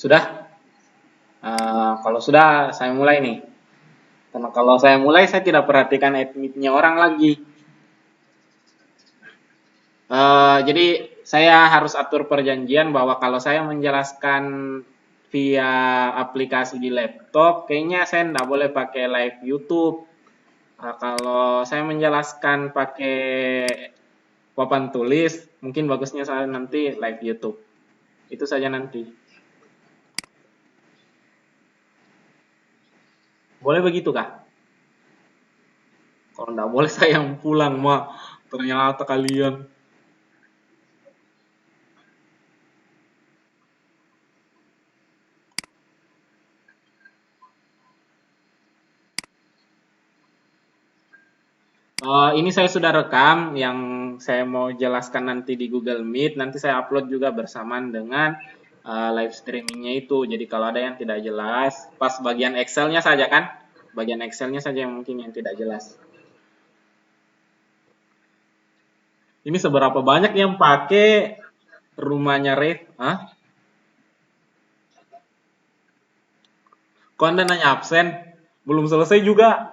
Sudah? Kalau sudah, saya mulai nih. Karena kalau saya mulai, saya tidak perhatikan admitnya orang lagi. Jadi, saya harus atur perjanjian bahwa kalau saya menjelaskan via aplikasi di laptop, kayaknya saya tidak boleh pakai live YouTube. Kalau saya menjelaskan pakai papan tulis, mungkin bagusnya saya nanti live YouTube. Itu saja nanti. Boleh begitu kah? Kalau nggak boleh saya yang pulang, mah. Ternyata kalian. Ini saya sudah rekam yang saya mau jelaskan nanti di Google Meet. Nanti saya upload juga bersamaan dengan live streamingnya itu. Jadi kalau ada yang tidak jelas, pas bagian Excel-nya saja kan? Bagian Excel-nya saja yang mungkin yang tidak jelas. Ini seberapa banyak yang pakai rumahnya Ref? Hah? Kok Anda nanya absen? Belum selesai juga.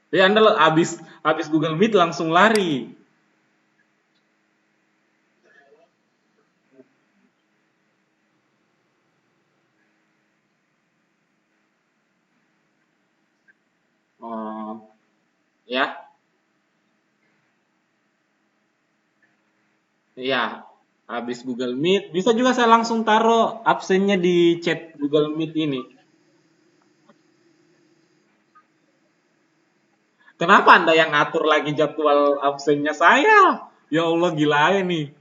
Ya Anda habis Google Meet langsung lari. Oh, ya. Iya, habis Google Meet. Bisa juga saya langsung taruh absennya di chat Google Meet ini. Kenapa Anda yang ngatur lagi jadwal absennya saya? Ya Allah, gila ini.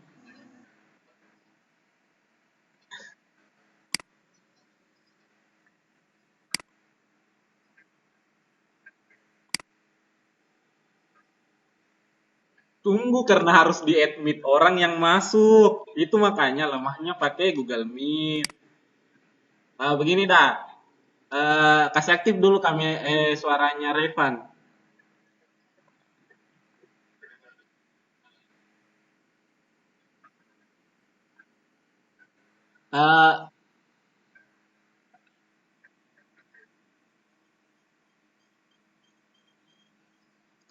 Tunggu karena harus di-admit orang yang masuk. Itu makanya lemahnya pakai Google Meet. Begini dah. Kasih aktif dulu kami suaranya Revan. Eh,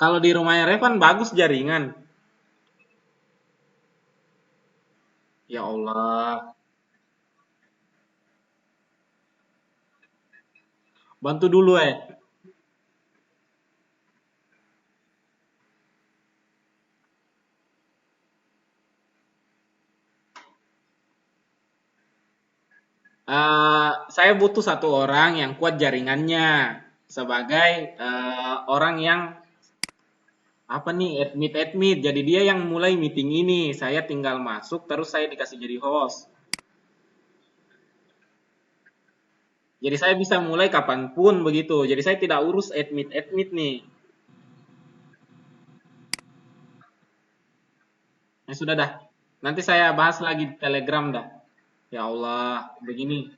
Kalau di rumahnya Revan bagus jaringan. Ya Allah. Bantu dulu Saya butuh satu orang yang kuat jaringannya sebagai orang yang apa nih admit. Jadi dia yang mulai meeting ini. Saya tinggal masuk terus saya dikasih jadi host. Jadi saya bisa mulai kapanpun begitu. Jadi saya tidak urus admit nih. Ya sudah dah. Nanti saya bahas lagi di Telegram dah. Ya Allah, begini.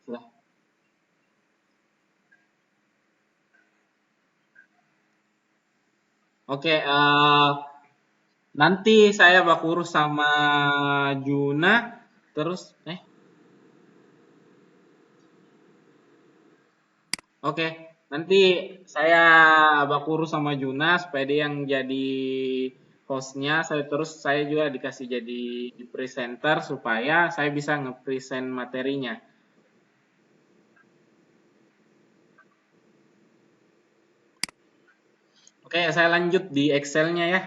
Sudah. Oke, nanti saya bakal urus sama Juna. Terus, oke, nanti saya bakal urus sama Juna supaya dia yang jadi hostnya. Saya juga dikasih jadi presenter supaya saya bisa nge-present materinya. Oke, saya lanjut di Excel-nya ya.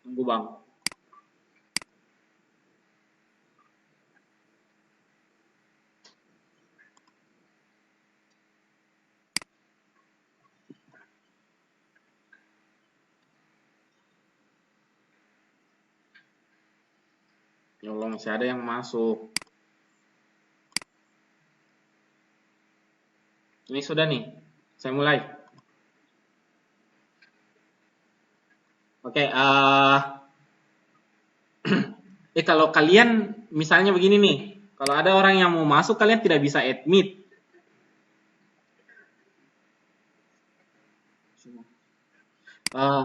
Tunggu bang. Ya Allah, masih ada yang masuk. Ini sudah nih. Saya mulai. Oke, kalau kalian misalnya begini nih. Kalau ada orang yang mau masuk, kalian tidak bisa admit. Eh,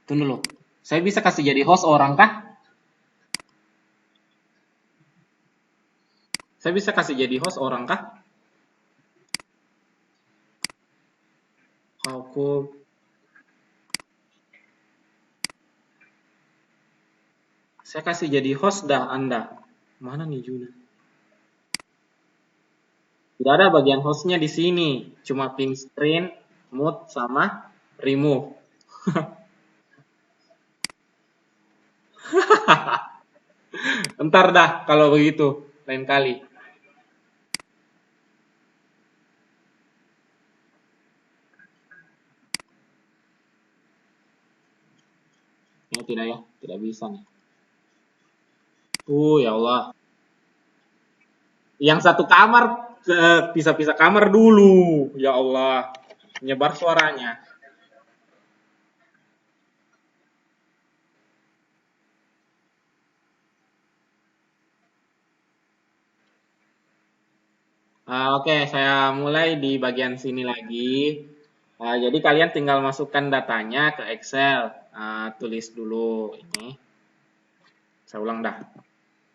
Tunggu dulu. Saya bisa kasih jadi host orang kah? Saya bisa kasih jadi host orang kah? Aku saya kasih jadi host dah Anda. Mana nih Juna? Tidak ada bagian hostnya di sini. Cuma pin screen, mute, sama remove. Entar dah kalau begitu. Lain kali. Ya tidak ya. Tidak bisa nih. Ya Allah. Yang satu kamar pisah-pisah kamar dulu. Ya Allah. Nyebar suaranya. Oke, saya mulai di bagian sini lagi. Jadi kalian tinggal masukkan datanya ke Excel. Tulis dulu ini. Saya ulang dah.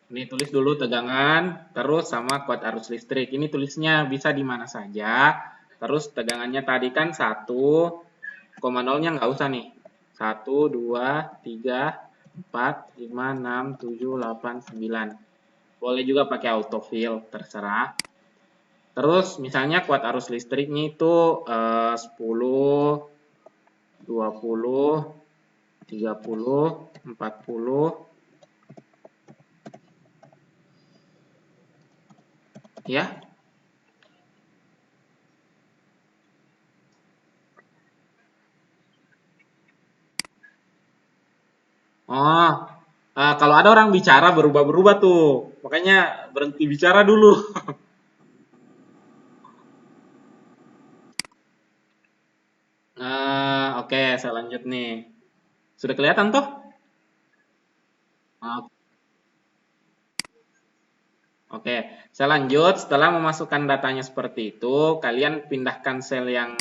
Ini tulis dulu tegangan, terus sama kuat arus listrik. Ini tulisnya bisa di mana saja. Terus tegangannya tadi kan 1,0-nya nggak usah nih. 1, 2, 3, 4, 5, 6, 7, 8, 9. Boleh juga pakai autofill, terserah. Terus misalnya kuat arus listriknya itu 10, 20, 30, 40, ya. Oh, kalau ada orang bicara berubah-berubah tuh. Makanya berhenti bicara dulu. Oke, saya lanjut nih. Sudah kelihatan toh? Ah, Oke, saya lanjut. Setelah memasukkan datanya seperti itu, kalian pindahkan sel yang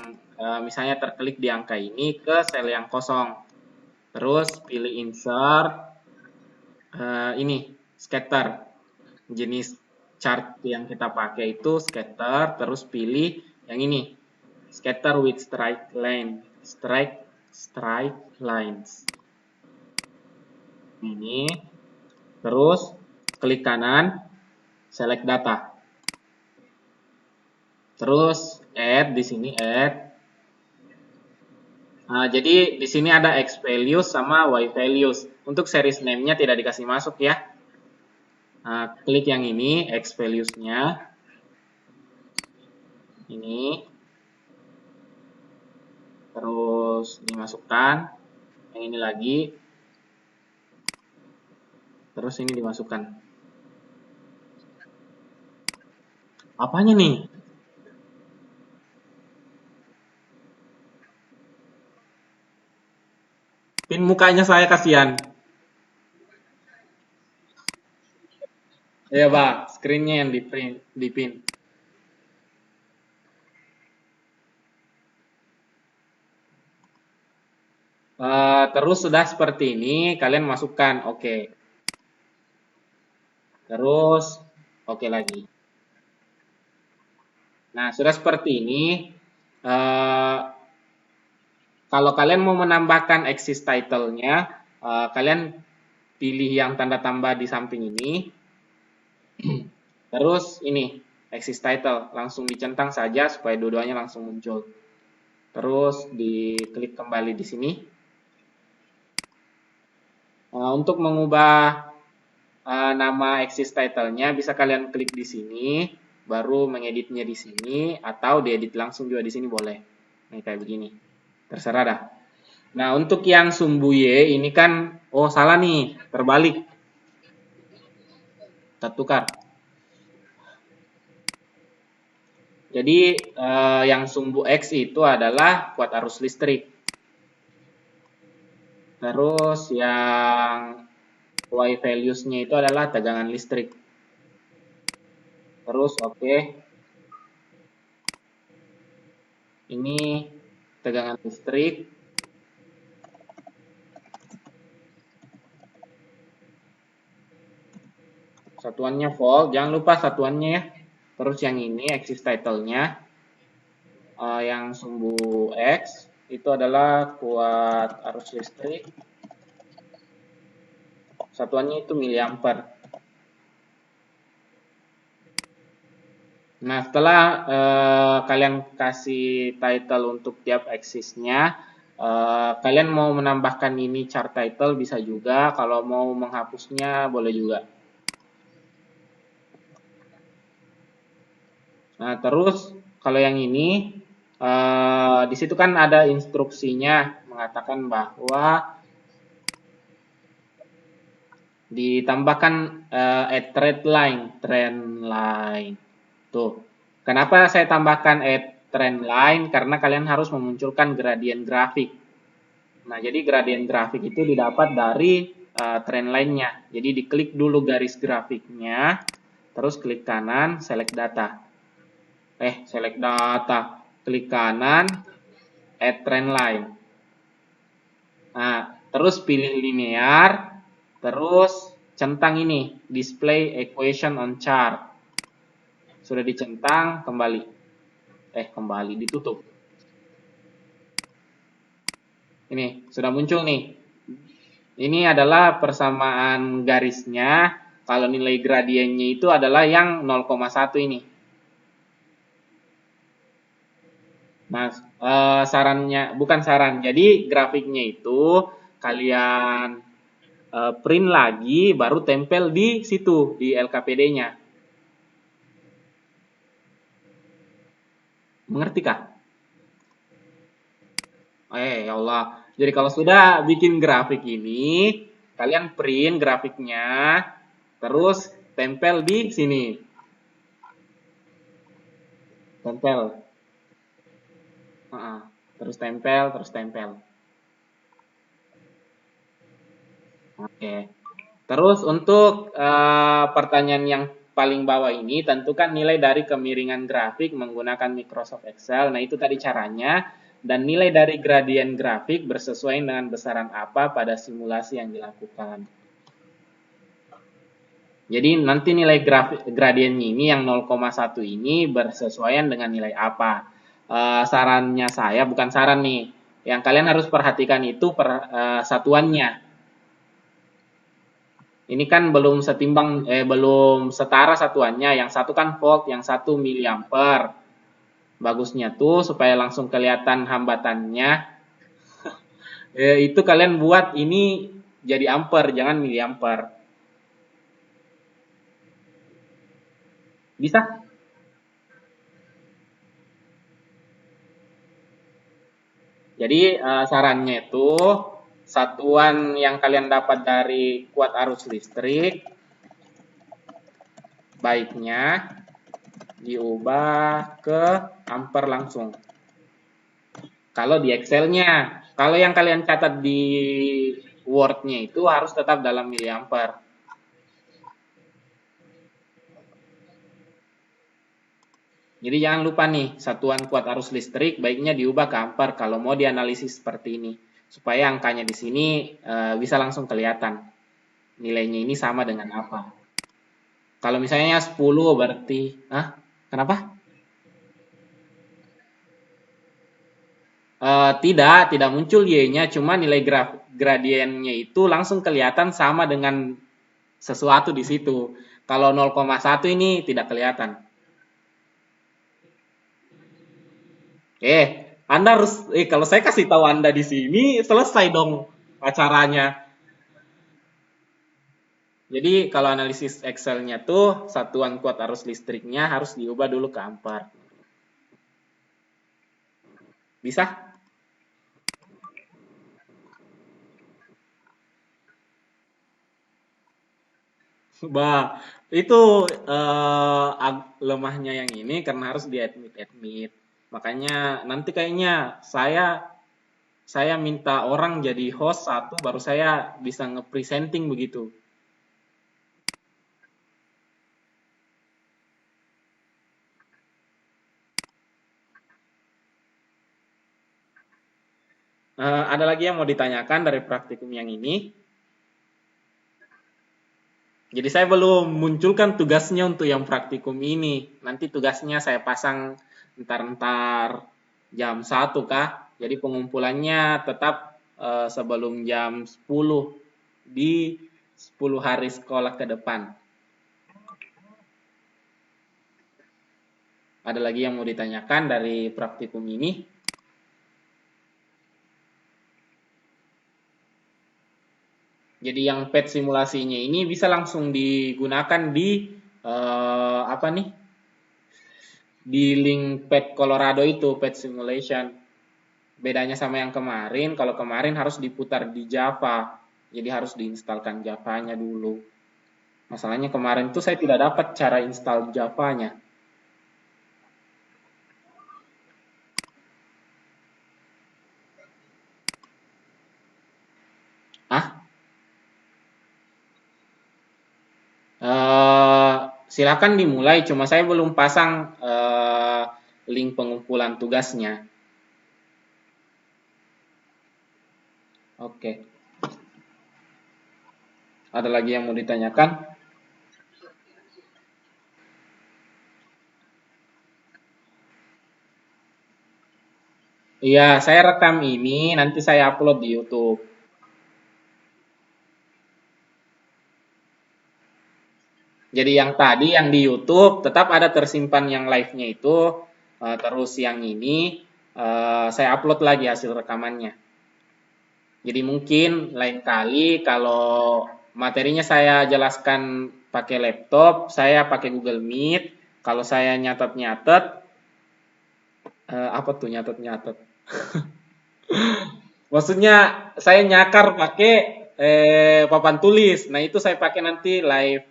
misalnya terklik di angka ini ke sel yang kosong. Terus pilih insert, ini scatter. Jenis chart yang kita pakai itu scatter. Terus pilih yang ini, scatter with strike lines. Ini. Terus klik kanan, select data. Terus add di sini add. Jadi di sini ada X values sama Y values. Untuk series name-nya tidak dikasih masuk ya. Klik yang ini X values-nya. Ini. Terus dimasukkan. Yang ini lagi. Terus ini dimasukkan. Apanya nih? Pin mukanya saya kasihan. Ya, Pak. Screen-nya yang di-pin. Terus sudah seperti ini, kalian masukkan oke. Terus oke lagi. Nah, sudah seperti ini. Uh, Kalau kalian mau menambahkan axis title-nya, kalian pilih yang tanda tambah di samping ini. Terus ini, axis title. Langsung dicentang saja supaya dua-duanya langsung muncul. Terus diklik kembali di sini. Untuk mengubah nama axis title-nya, bisa kalian klik di sini. Baru mengeditnya di sini. Atau diedit langsung juga di sini boleh. Nah, kayak begini. Terserah dah. Nah, untuk yang sumbu Y ini kan, salah nih, terbalik. Kita tukar. Jadi, yang sumbu X itu adalah kuat arus listrik. Terus yang Y values-nya itu adalah tegangan listrik. Terus oke, ini tegangan listrik, satuannya volt, jangan lupa satuannya ya. Terus yang ini axis title-nya, yang sumbu X itu adalah kuat arus listrik, satuannya itu miliampere. Nah, setelah kalian kasih title untuk tiap aksisnya, kalian mau menambahkan ini chart title bisa juga, kalau mau menghapusnya boleh juga. Nah, terus kalau yang ini, di situ kan ada instruksinya mengatakan bahwa ditambahkan add trend line. Tuh. Kenapa saya tambahkan add trend line? Karena kalian harus memunculkan gradien grafik. Nah, jadi gradien grafik itu didapat dari trend line-nya. Jadi diklik dulu garis grafiknya, terus klik kanan, select data. Select data. Klik kanan, add trend line. Nah, terus pilih linear, terus centang ini, display equation on chart. Sudah dicentang, kembali. Kembali, ditutup. Ini, sudah muncul nih. Ini adalah persamaan garisnya. Kalau nilai gradiennya itu adalah yang 0,1 ini. Nah, sarannya, bukan saran. Jadi, grafiknya itu kalian print lagi, baru tempel di situ, di LKPD-nya. Mengerti kah? Ya Allah. Jadi kalau sudah bikin grafik ini, kalian print grafiknya, terus tempel di sini. Tempel. Terus tempel, terus tempel. Oke. Terus untuk pertanyaan yang paling bawah ini, tentukan nilai dari kemiringan grafik menggunakan Microsoft Excel. Nah, itu tadi caranya. Dan nilai dari gradien grafik bersesuaian dengan besaran apa pada simulasi yang dilakukan. Jadi nanti nilai gradiennya ini yang 0,1 ini bersesuaian dengan nilai apa. Sarannya saya, bukan saran nih. Yang kalian harus perhatikan itu satuannya. Ini kan belum setimbang, belum setara satuannya. Yang satu kan volt, yang satu miliampere. Bagusnya tuh supaya langsung kelihatan hambatannya. Itu kalian buat ini jadi ampere, jangan miliampere. Bisa? Jadi sarannya itu satuan yang kalian dapat dari kuat arus listrik baiknya diubah ke ampere langsung. Kalau di Excel-nya, kalau yang kalian catat di Word-nya itu harus tetap dalam miliampere. Jadi jangan lupa nih, satuan kuat arus listrik baiknya diubah ke ampere kalau mau dianalisis seperti ini. Supaya angkanya di sini bisa langsung kelihatan. Nilainya ini sama dengan apa. Kalau misalnya 10 berarti, kenapa? Tidak muncul Y-nya, cuma nilai gradiennya itu langsung kelihatan sama dengan sesuatu di situ. Kalau 0,1 ini tidak kelihatan. Anda harus, kalau saya kasih tahu Anda di sini, selesai dong acaranya. Jadi kalau analisis Excel-nya tuh satuan kuat arus listriknya harus diubah dulu ke ampere. Bisa? Itu lemahnya yang ini karena harus di-admit. Makanya nanti kayaknya saya minta orang jadi host satu baru saya bisa nge-presenting begitu. Ada lagi yang mau ditanyakan dari praktikum yang ini? Jadi saya belum munculkan tugasnya untuk yang praktikum ini. Nanti tugasnya saya pasang ntar-ntar jam 1 kah. Jadi pengumpulannya tetap sebelum jam 10 di 10 hari sekolah ke depan. Ada lagi yang mau ditanyakan dari praktikum ini? Jadi yang pet simulasinya ini bisa langsung digunakan di apa nih? Di link pet Colorado itu, pet simulation. Bedanya sama yang kemarin, kalau kemarin harus diputar di Java. Jadi harus diinstalkan Javanya dulu. Masalahnya kemarin tuh saya tidak dapat cara install Javanya. Ah, eh, silakan dimulai. Cuma saya belum pasang link pengumpulan tugasnya. Oke. Ada lagi yang mau ditanyakan? Iya, saya rekam ini, nanti saya upload di YouTube. Jadi yang tadi yang di YouTube tetap ada tersimpan yang live-nya itu, terus yang ini saya upload lagi hasil rekamannya. Jadi mungkin lain kali kalau materinya saya jelaskan pakai laptop, saya pakai Google Meet. Kalau saya nyatet-nyatet, apa tuh nyatet-nyatet? Maksudnya saya nyakar pakai papan tulis. Nah, itu saya pakai nanti live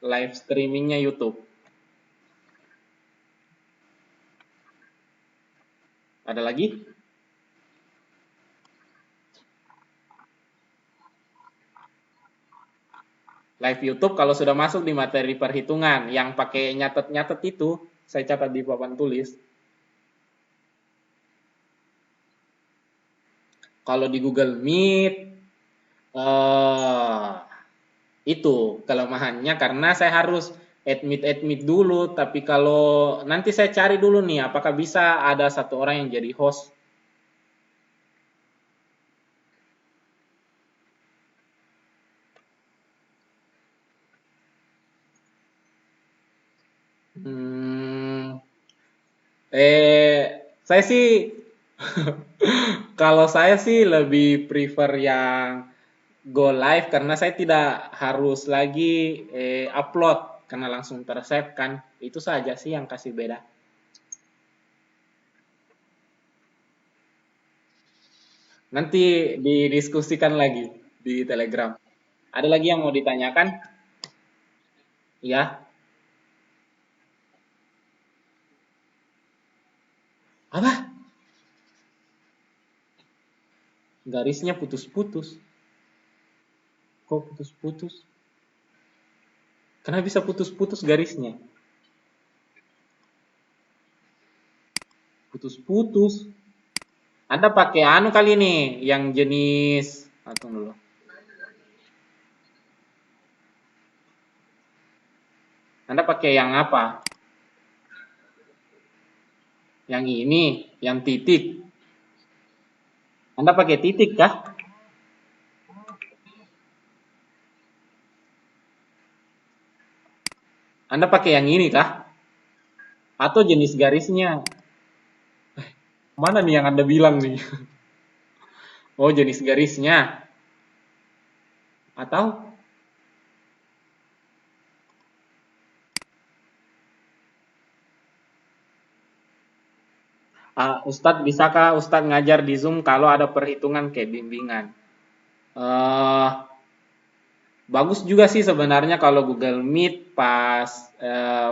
live streamingnya YouTube. Ada lagi? Live YouTube kalau sudah masuk di materi perhitungan yang pakai nyatet-nyatet itu, saya catat di papan tulis. Kalau di Google Meet, eh, itu kelemahannya karena saya harus admit dulu. Tapi kalau nanti saya cari dulu nih, apakah bisa ada satu orang yang jadi host. Hmm, saya sih kalau saya sih lebih prefer yang go live karena saya tidak harus lagi upload karena langsung tersave kan. Itu saja sih yang kasih beda. Nanti didiskusikan lagi di Telegram. Ada lagi yang mau ditanyakan? Ya. Apa? Garisnya putus-putus. Kok putus-putus? Kenapa bisa putus-putus garisnya? Putus-putus. Anda pakai anu kali nih, yang jenis, tunggu dulu. Anda pakai yang apa? Yang ini, yang titik. Anda pakai titik kah? Anda pakai yang ini kah? Atau jenis garisnya? Mana nih yang Anda bilang nih? Oh, jenis garisnya. Atau Ustadz, bisakah Ustadz ngajar di Zoom kalau ada perhitungan kayak bimbingan? Eh, Bagus juga sih sebenarnya kalau Google Meet pas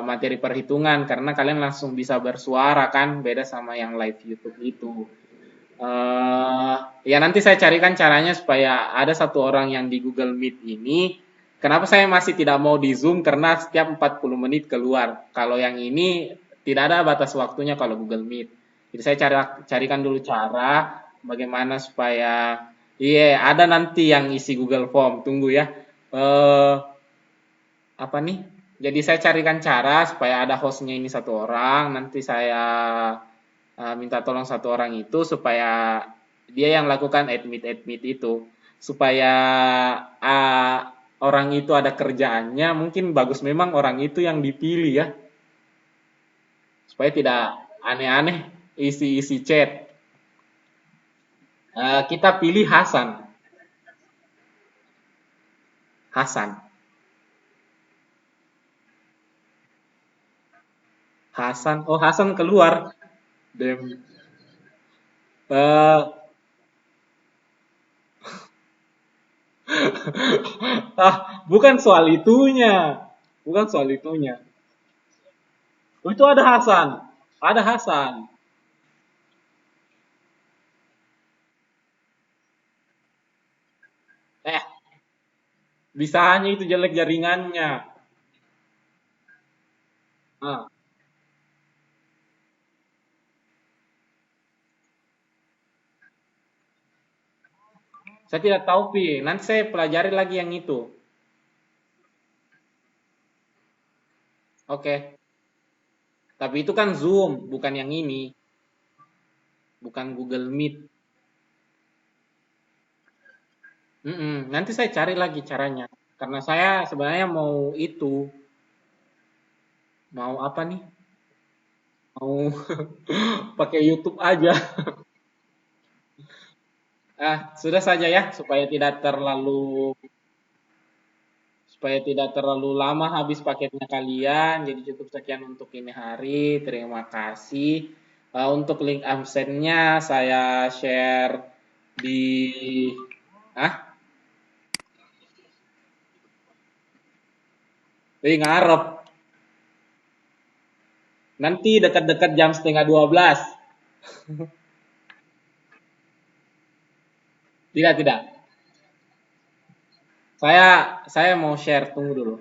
materi perhitungan karena kalian langsung bisa bersuara kan, beda sama yang live YouTube itu. eh ya nanti saya carikan caranya supaya ada satu orang yang di Google Meet ini. Kenapa saya masih tidak mau di Zoom? Karena setiap 40 menit keluar. Kalau yang ini tidak ada batas waktunya kalau Google Meet. Jadi saya carikan dulu cara bagaimana supaya iya ada nanti yang isi Google Form. Tunggu ya. Eh apa nih? Jadi saya carikan cara supaya ada hostnya ini satu orang. Nanti saya minta tolong satu orang itu supaya dia yang lakukan admit itu supaya uh, orang itu ada kerjaannya. Mungkin bagus memang orang itu yang dipilih ya supaya tidak aneh-aneh isi-isi chat. Kita pilih Hasan. Hasan. Hasan. Oh, Hasan keluar. Dem. Eh, bukan soal itunya. Bukan soal itunya. Oh, itu ada Hasan. Ada Hasan. Eh, bisa hanya itu jelek jaringannya. Ah, saya tidak tahu, Pi. Nanti saya pelajari lagi yang itu. Oke. Tapi itu kan Zoom, bukan yang ini. Bukan Google Meet. Nanti saya cari lagi caranya. Karena saya sebenarnya mau itu. Mau apa nih? Mau pakai YouTube aja. Sudah saja ya, supaya tidak terlalu lama habis paketnya kalian. Jadi cukup sekian untuk ini hari. Terima kasih. Untuk link absennya saya share di ah, ngarep. Nanti dekat-dekat jam setengah 12. Tidak, tidak. Saya mau share, tunggu dulu.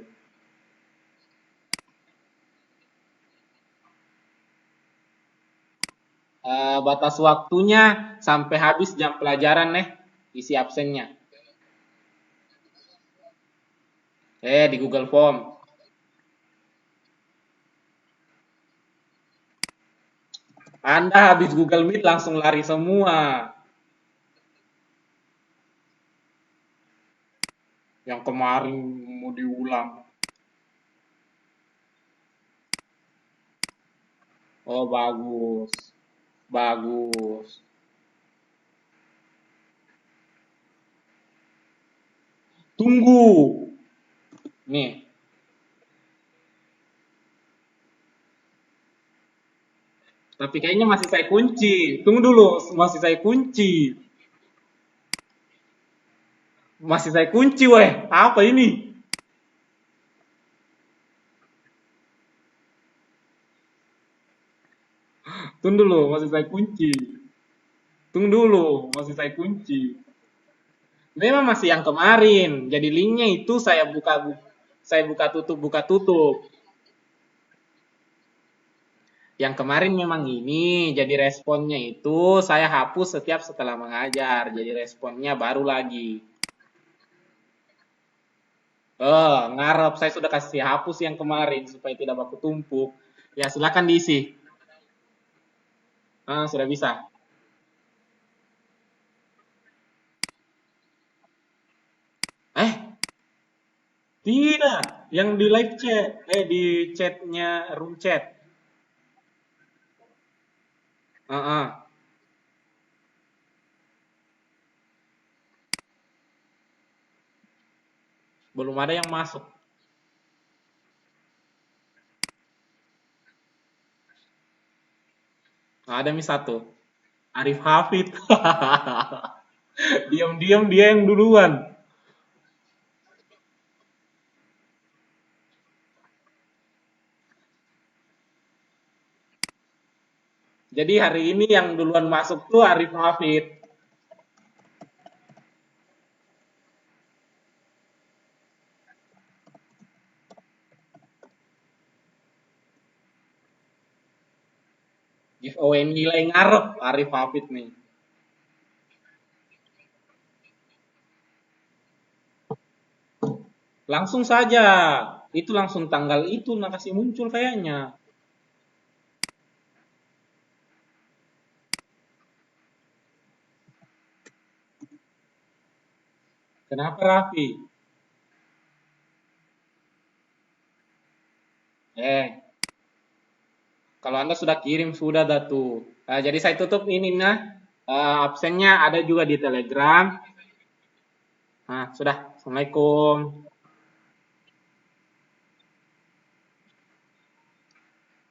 Batas waktunya sampai habis jam pelajaran nih, isi absennya. Di Google Form. Anda habis Google Meet langsung lari semua. Yang kemarin mau diulang. Oh, bagus. Bagus. Tunggu. Nih, tapi kayaknya masih saya kunci. Tunggu dulu, masih saya kunci. Masih saya kunci, weh. Apa ini? Tunggu dulu, masih saya kunci. Tunggu dulu, masih saya kunci. Memang masih yang kemarin. Jadi linknya itu saya buka tutup buka tutup. Yang kemarin memang ini. Jadi responnya itu saya hapus setiap setelah mengajar. Jadi responnya baru lagi. Ngarep saya sudah kasih hapus yang kemarin supaya tidak baku tumpuk. Ya silakan diisi. Sudah bisa. Eh, tidak. Yang di live chat, di chatnya room chat. Ah, belum ada yang masuk. Ada nih satu. Arif Hafid. Diam-diam dia yang duluan. Jadi hari ini yang duluan masuk tuh Arif Hafid. giveaway nilai ngarep Arif Hafid nih. Langsung saja. Itu langsung tanggal itu nah kasih muncul kayaknya. Kenapa Raffi? Eh, kalau Anda sudah kirim sudah dah tuh. Nah, jadi saya tutup ini nah. Absennya ada juga di Telegram. Nah, sudah. Assalamualaikum.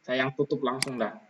Saya yang tutup langsung dah.